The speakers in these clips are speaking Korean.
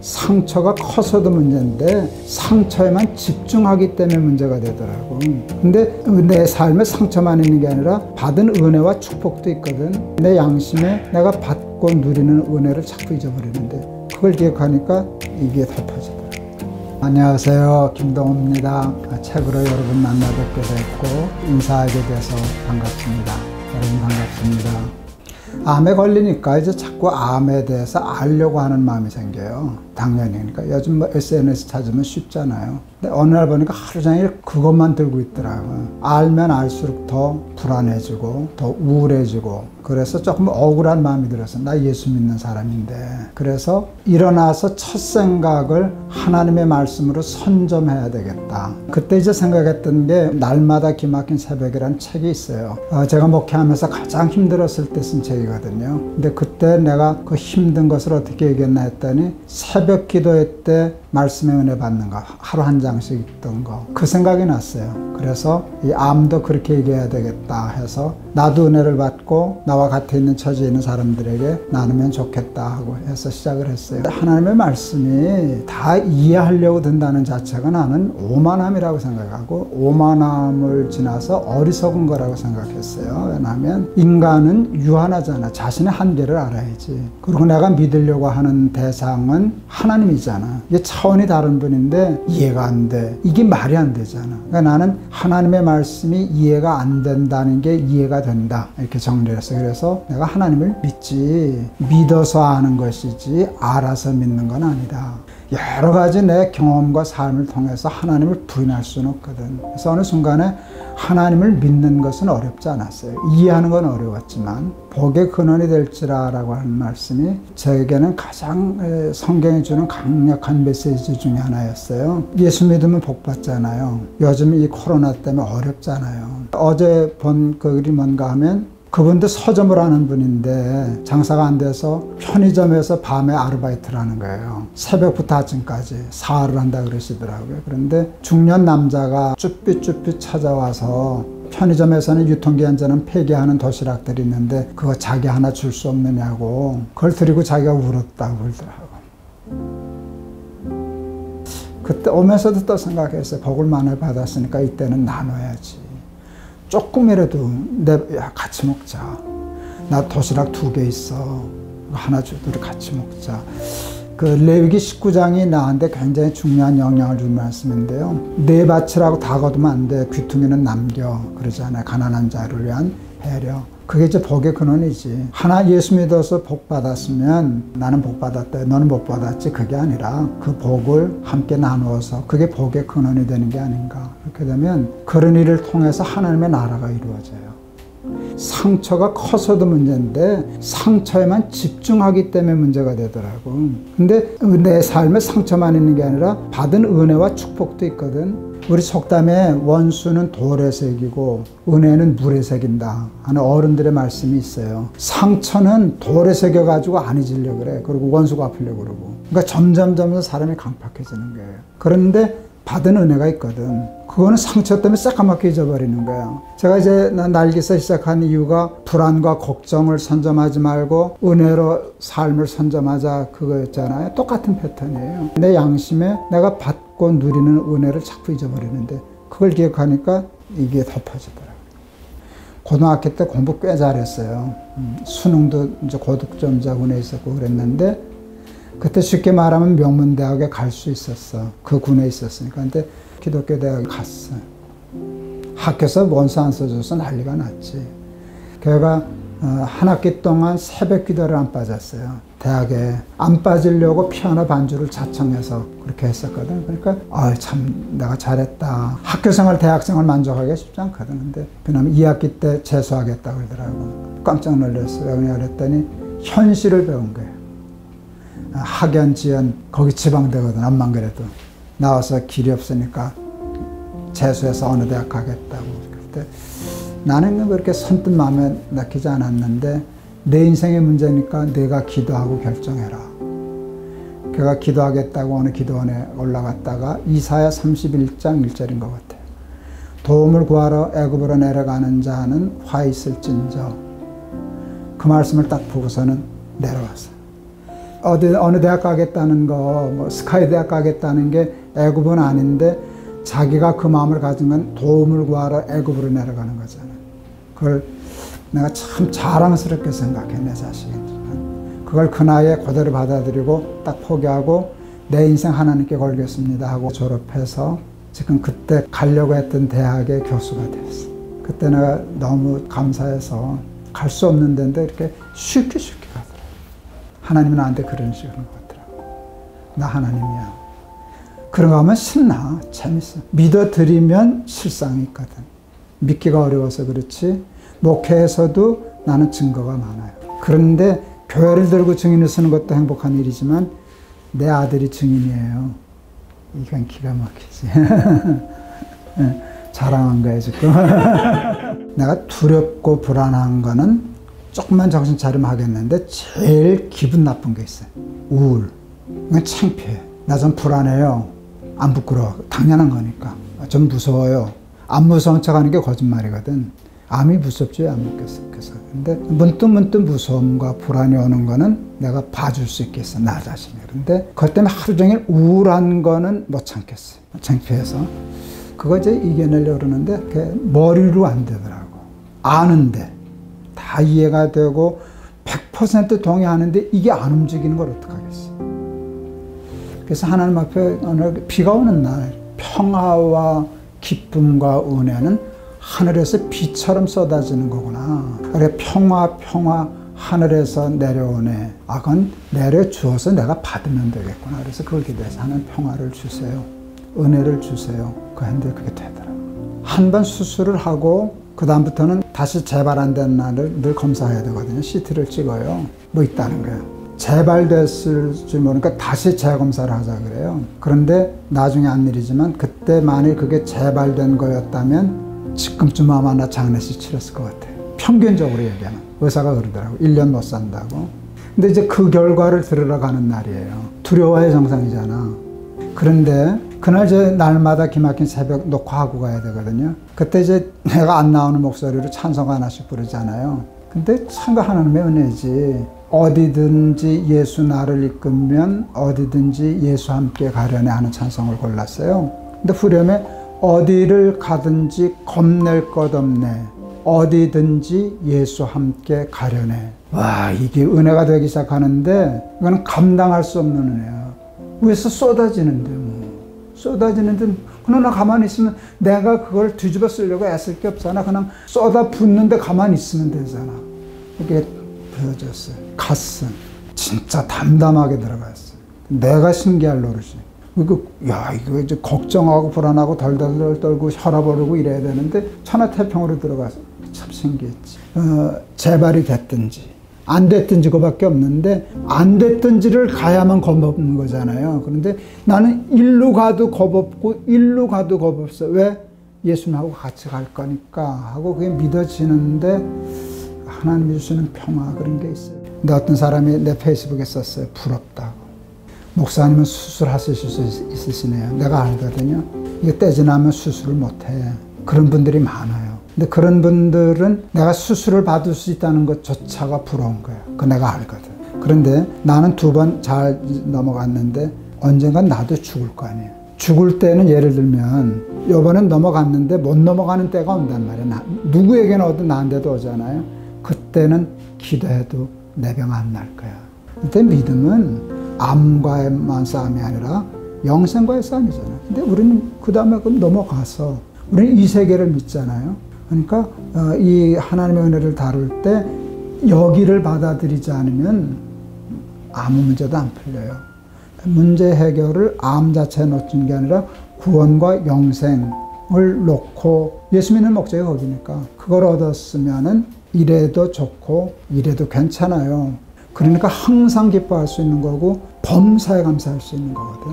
상처가 커서도 문제인데 상처에만 집중하기 때문에 문제가 되더라고. 근데 내 삶에 상처만 있는 게 아니라 받은 은혜와 축복도 있거든. 내 양심에 내가 받고 누리는 은혜를 자꾸 잊어버리는데 그걸 기억하니까 이게 덮어지더라고. 안녕하세요, 김동호입니다. 책으로 여러분 만나 뵙게 됐고 인사하게 돼서 반갑습니다. 여러분 반갑습니다. 암에 걸리니까 이제 자꾸 암에 대해서 알려고 하는 마음이 생겨요. 당연히. 그러니까 요즘 뭐 SNS 찾으면 쉽잖아요. 근데 어느 날 보니까 하루 종일 그것만 들고 있더라고요. 알면 알수록 더 불안해지고 더 우울해지고, 그래서 조금 억울한 마음이 들어서 나 예수 믿는 사람인데, 그래서 일어나서 첫 생각을 하나님의 말씀으로 선점해야 되겠다. 그때 이제 생각했던 게 날마다 기막힌 새벽이라는 책이 있어요. 제가 목회하면서 가장 힘들었을 때 쓴 책이거든요. 근데 그때 내가 그 힘든 것을 어떻게 얘기했나 했더니 새벽 기도회 때 말씀의 은혜 받는 거 하루 한 장씩 읽던 거, 그 생각이 났어요. 그래서 이 암도 그렇게 얘기해야 되겠다 해서 나도 은혜를 받고 나와 같이 있는 처지에 있는 사람들에게 나누면 좋겠다 하고 해서 시작을 했어요. 하나님의 말씀이 다 이해하려고 든다는 자체가 나는 오만함이라고 생각하고, 오만함을 지나서 어리석은 거라고 생각했어요. 왜냐하면 인간은 유한하잖아. 자신의 한계를 알아야지. 그리고 내가 믿으려고 하는 대상은 하나님이잖아. 이게 차원이 다른 분인데 이해가 안 돼. 이게 말이 안 되잖아. 그러니까 나는 하나님의 말씀이 이해가 안 된다는 게 이해가 된다, 이렇게 정리를 했어요. 그래서 내가 하나님을 믿지, 믿어서 아는 것이지 알아서 믿는 건 아니다. 여러 가지 내 경험과 삶을 통해서 하나님을 부인할 수는 없거든. 그래서 어느 순간에 하나님을 믿는 것은 어렵지 않았어요. 이해하는 건 어려웠지만 복의 근원이 될지라라고 하는 말씀이 저에게는 가장 성경이 주는 강력한 메시지 중에 하나였어요. 예수 믿으면 복 받잖아요. 요즘 이 코로나 때문에 어렵잖아요. 어제 본 그 글이 뭔가 하면, 그분도 서점을 하는 분인데 장사가 안 돼서 편의점에서 밤에 아르바이트를 하는 거예요. 새벽부터 아침까지 사활을 한다 그러시더라고요. 그런데 중년 남자가 쭈삣쭈삣 찾아와서 편의점에서는 유통기한제는 폐기하는 도시락들이 있는데 그거 자기 하나 줄 수 없느냐고, 그걸 드리고 자기가 울었다고 그러더라고요. 그때 오면서도 또 생각했어요. 복을 많이 받았으니까 이때는 나눠야지. 조금이라도 같이 먹자. 나 도시락 2개 있어. 하나 주도록 같이 먹자. 그 레위기 19장이 나한테 굉장히 중요한 영향을 준 말씀인데요. 내 밭이라고 다 거두면 안 돼. 귀퉁이는 남겨. 그러잖아요. 가난한 자를 위한 배려. 그게 이제 복의 근원이지. 하나 예수 믿어서 복 받았으면 나는 복 받았다, 너는 못 받았지, 그게 아니라 그 복을 함께 나누어서 그게 복의 근원이 되는 게 아닌가. 그렇게 되면 그런 일을 통해서 하나님의 나라가 이루어져요. 상처가 커서도 문제인데 상처에만 집중하기 때문에 문제가 되더라고. 근데 내 삶에 상처만 있는 게 아니라 받은 은혜와 축복도 있거든. 우리 속담에 원수는 돌에 새기고 은혜는 물에 새긴다 하는 어른들의 말씀이 있어요. 상처는 돌에 새겨가지고 안 잊으려고 그래. 그리고 원수가 아프려고 그러고. 그러니까 점점 사람이 강팍해지는 거예요. 그런데 받은 은혜가 있거든. 그거는 상처 때문에 새까맣게 잊어버리는 거야. 제가 이제 날기서 시작한 이유가 불안과 걱정을 선점하지 말고 은혜로 삶을 선점하자, 그거였잖아요. 똑같은 패턴이에요. 내 양심에 내가 받고 누리는 은혜를 자꾸 잊어버리는데 그걸 기억하니까 이게 덮어지더라고요. 고등학교 때 공부 꽤 잘했어요. 수능도 이제 고득점자 군에 있었고 그랬는데 그때 쉽게 말하면 명문대학에 갈 수 있었어. 그 군에 있었으니까. 근데 기독교 대학에 갔어. 학교에서 원서 안 써줘서 난리가 났지. 걔가 한 학기 동안 새벽 기도를 안 빠졌어요. 대학에 안 빠지려고 피아노 반주를 자청해서 그렇게 했었거든. 그러니까 참 내가 잘했다. 학교생활, 대학생활 만족하기가 쉽지 않거든. 근데 그다음에 2학기 때 재수하겠다 그러더라고. 깜짝 놀랐어요. 왜 그러냐 그랬더니 현실을 배운 거예요. 학연, 지연, 거기 지방대거든. 암만 그래도 나와서 길이 없으니까 재수해서 어느 대학 가겠다고. 그때 나는 그렇게 선뜻 마음에 넣히지 않았는데 내 인생의 문제니까 내가 기도하고 결정해라. 걔가 기도하겠다고 어느 기도원에 올라갔다가 이사야 31장 1절인 것 같아요. 도움을 구하러 애굽으로 내려가는 자는 화 있을진저. 그 말씀을 딱 보고서는 내려왔어요. 어느 대학 가겠다는 거, 뭐 스카이 대학 가겠다는 게 애굽은 아닌데 자기가 그 마음을 가진 건 도움을 구하러 애굽으로 내려가는 거잖아. 그걸 내가 참 자랑스럽게 생각해, 내 자식한테는. 그걸 그 나이에 그대로 받아들이고 딱 포기하고 내 인생 하나님께 걸겠습니다 하고 졸업해서 지금 그때 가려고 했던 대학의 교수가 됐어. 그때 내가 너무 감사해서 갈 수 없는 데인데 이렇게 쉽게 가더라고. 하나님은 나한테 그런 식으로 거더라고. 나 하나님이야. 그런 거 하면 신나. 재밌어. 믿어드리면 실상이 있거든. 믿기가 어려워서 그렇지 목회에서도 나는 증거가 많아요. 그런데 교회를 들고 증인을 쓰는 것도 행복한 일이지만 내 아들이 증인이에요. 이건 기가 막히지. 자랑한 거야 지금. 내가 두렵고 불안한 거는 조금만 정신 차리면 하겠는데 제일 기분 나쁜 게 있어요. 우울. 이건 창피해. 나 좀 불안해요. 안 부끄러워. 당연한 거니까. 좀 무서워요. 안 무서운 척하는 게 거짓말이거든. 암이 무섭지 안 무섭겠어. 근데 문득 무서움과 불안이 오는 거는 내가 봐줄 수 있겠어, 나 자신이. 그런데 그것 때문에 하루 종일 우울한 거는 못 참겠어. 창피해서. 그거 이제 이겨내려고 그러는데 그게 머리로 안 되더라고. 아는데 다 이해가 되고 100% 동의하는데 이게 안 움직이는 걸 어떡하겠어. 그래서 하나님 앞에 오늘 비가 오는 날 평화와 기쁨과 은혜는 하늘에서 비처럼 쏟아지는 거구나. 그래 평화 하늘에서 내려오네. 아, 그건 내려주어서 내가 받으면 되겠구나. 그래서 그걸 기도해서 하나님 평화를 주세요. 은혜를 주세요. 그 했는데 그게 되더라고요. 한 번 수술을 하고 그 다음부터는 다시 재발 안 된 날을 늘 검사해야 되거든요. CT를 찍어요. 뭐 있다는 거예요. 재발됐을지 모르니까 다시 재검사를 하자 그래요. 그런데 나중에 안 일이지만 그때 만일 그게 재발된 거였다면 지금쯤 아마 나 장례식 치렀을 것 같아요. 평균적으로 얘기하면. 의사가 그러더라고. 1년 못 산다고. 근데 이제 그 결과를 들으러 가는 날이에요. 두려워야 정상이잖아. 그런데 그날 이제 날마다 기막힌 새벽 녹화하고 가야 되거든요. 그때 이제 내가 안 나오는 목소리로 찬송 하나씩 부르잖아요. 근데 참가 하나님의 은혜지. 어디든지 예수 나를 이끌면 어디든지 예수 함께 가려네 하는 찬송을 골랐어요. 근데 후렴에 어디를 가든지 겁낼 것 없네. 어디든지 예수 함께 가려네. 와, 이게 은혜가 되기 시작하는데 이거는 감당할 수 없는 은혜야. 위에서 쏟아지는데 뭐. 쏟아지는데 그러나 가만히 있으면 내가 그걸 뒤집어 쓰려고 애쓸 게 없잖아. 그냥 쏟아 붓는데 가만히 있으면 되잖아. 이게 보여졌어요. 가슴. 진짜 담담하게 들어갔어요. 내가 신기할 노릇이. 이거 이제 걱정하고 불안하고 덜덜 떨고 혈압 오르고 이래야 되는데 천하태평으로 들어가서 참 신기했지. 재발이 됐든지 안 됐든지 그밖에 없는데 안 됐든지를 가야만 겁없는 거잖아요. 그런데 나는 일로 가도 겁없고 일로 가도 겁없어. 왜? 예수님하고 같이 갈 거니까 하고 그게 믿어지는데 하나님이 주시는 평화 그런 게 있어요. 근데 어떤 사람이 내 페이스북에 썼어요. 부럽다고. 목사님은 수술하실 수 있으시네요. 내가 알거든요. 이게 떼지나면 수술을 못해. 그런 분들이 많아요. 근데 그런 분들은 내가 수술을 받을 수 있다는 것조차가 부러운 거야. 그거 내가 알거든. 그런데 나는 2번 잘 넘어갔는데 언젠간 나도 죽을 거 아니에요. 죽을 때는 예를 들면 이번엔 넘어갔는데 못 넘어가는 때가 온단 말이야. 누구에게나 오든 나한테도 오잖아요. 그때는 기도해도 내 병 안 날 거야. 그때 믿음은 암과의만 싸움이 아니라 영생과의 싸움이잖아요. 근데 우리는 그 다음에 넘어가서 우리는 이 세계를 믿잖아요. 그러니까 이 하나님의 은혜를 다룰 때 여기를 받아들이지 않으면 아무 문제도 안 풀려요. 문제 해결을 암 자체에 놓친 게 아니라 구원과 영생을 놓고 예수 믿는 목적이 거기니까 그걸 얻었으면은 이래도 좋고 이래도 괜찮아요. 그러니까 항상 기뻐할 수 있는 거고 범사에 감사할 수 있는 거거든.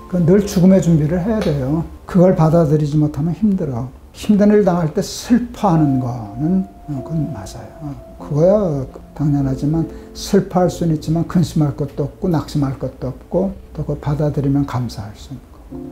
그러니까 늘 죽음의 준비를 해야 돼요. 그걸 받아들이지 못하면 힘들어. 힘든 일 당할 때 슬퍼하는 거는 그건 맞아요. 그거야 당연하지만 슬퍼할 수는 있지만 근심할 것도 없고 낙심할 것도 없고 또 그걸 받아들이면 감사할 수 있는 거고.